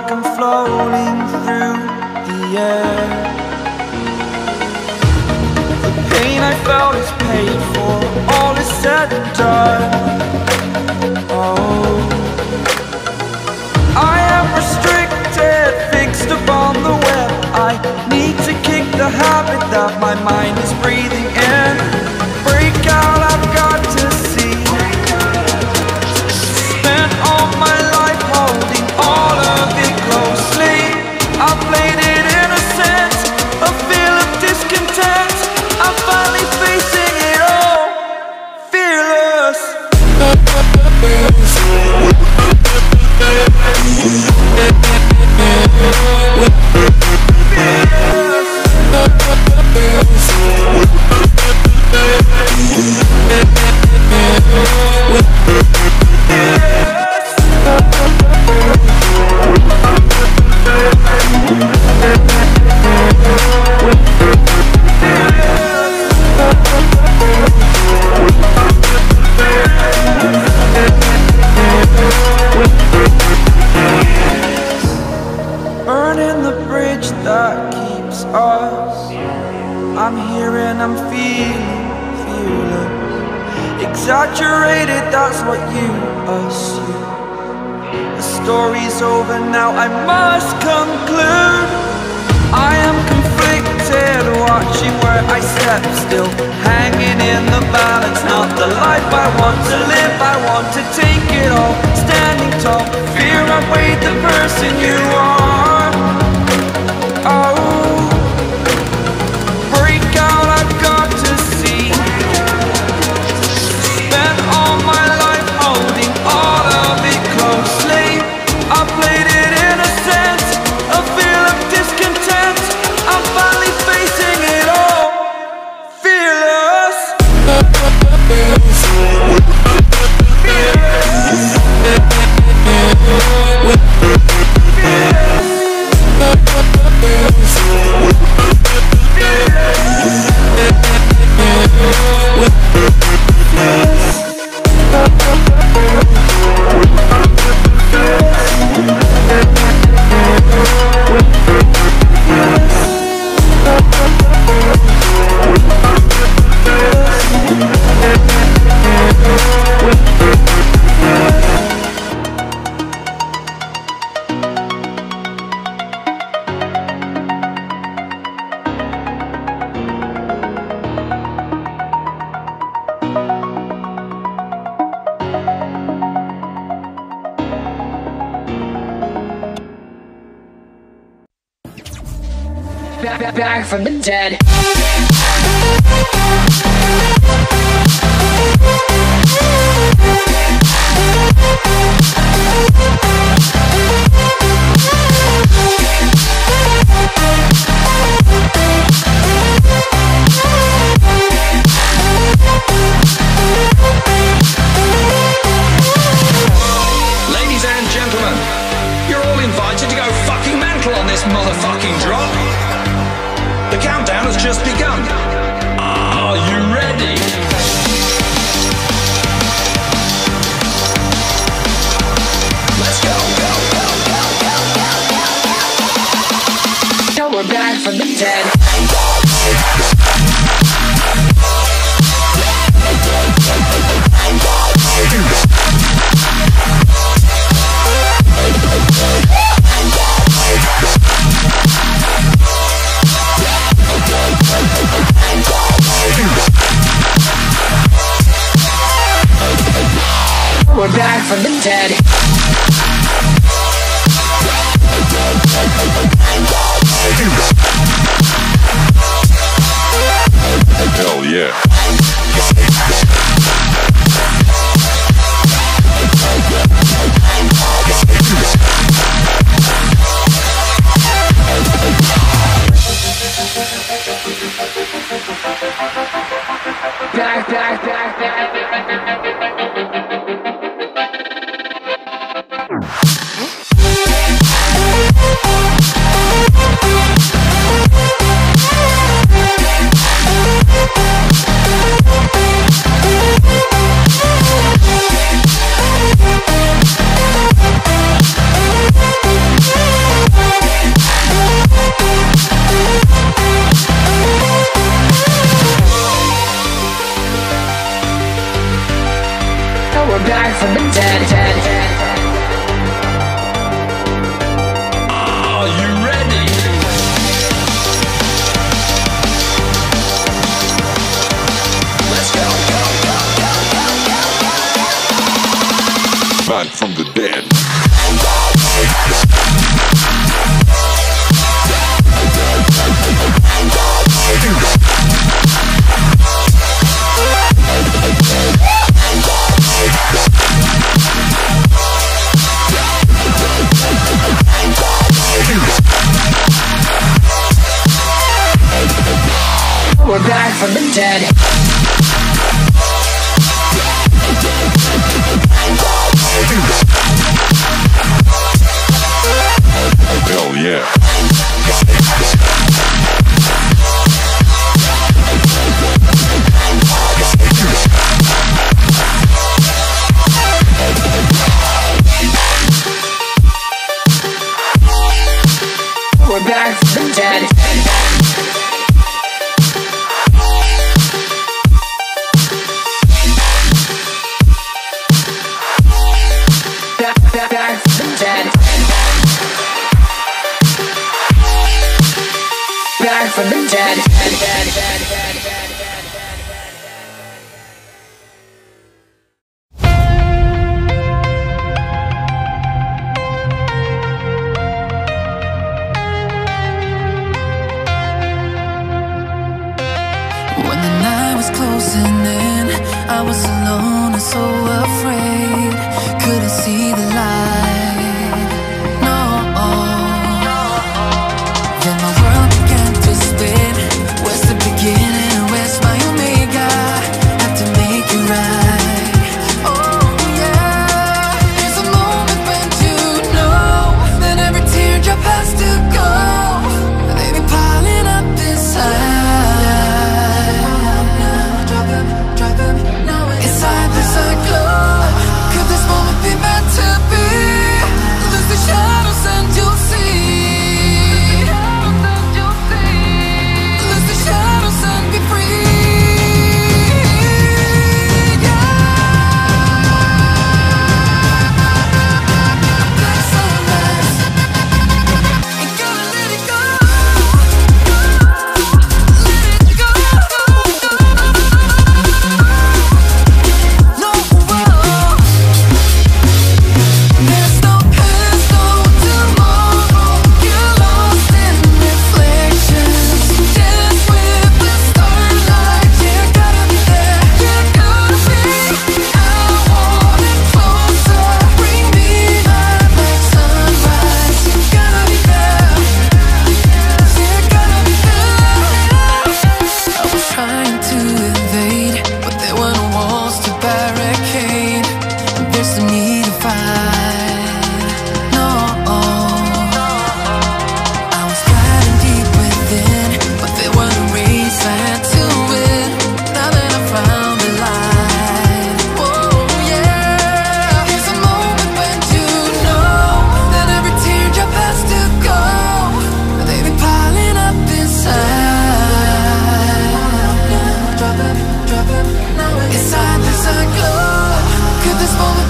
like I'm floating through the air. The pain I felt is paid for, all is said and done. Oh, I am restricted, fixed upon the web. I need to kick the habit that my mind is breathing in. Break out, I've got to see. Spent all my life holding all of it closely. I played it innocent, a feel of discontent. I'm finally facing it all, fearless. Burning the bridge that keeps us. I'm here and I'm feeling fearless. Exaggerated, that's what you assume. The story's over now, I must conclude. I am conflicted, watching where I step still, hanging in the balance. Not the life I want to live, I want to take it all. Standing tall, fear outweighed the person you are. Oh, break out, I've got to see. Spent all my life holding all of it closely. I played it innocent, a feel of discontent. I'm finally facing it all, fearless. Back from the dead. Ladies and gentlemen, you're all invited to go fucking mental on this motherfucking drop. The countdown has just begun. Are you ready? Let's go, Now we're back from the dead. We're back from the dead. Hell yeah. Back. back from the dead. We're back from the dead. Hell yeah. We're back from the dead. Back from the dead. Back from the dead. When the night was closing in, I was alone and so afraid. Couldn't see the light, no. Then my world began to spin. Where's the beginning and where's my omega? Had to make it right. Oh yeah. There's a moment when you know that every teardrop has to go. They be piling up inside. Inside there's a glow. Could this moment be meant to be? Lose the shadows and you'll see. Lose the shadows and be free. Black sunrise. Ain't gonna let it go. Let it go. No, there's no past, no tomorrow. You're lost in reflections. Dance with the starlight. You gotta be there. You gotta be. I want it closer. Bring me my black sunrise. You gotta be there. You gotta be there. I was trying to invade, but there were no walls to barricade. And there's no need to fight, no. I was gliding deep within, but there were no race I had to win. Now that I found the light, oh yeah. There's a moment when you know that every teardrop has to go. They be piling up inside. Inside there's a glow. Could this moment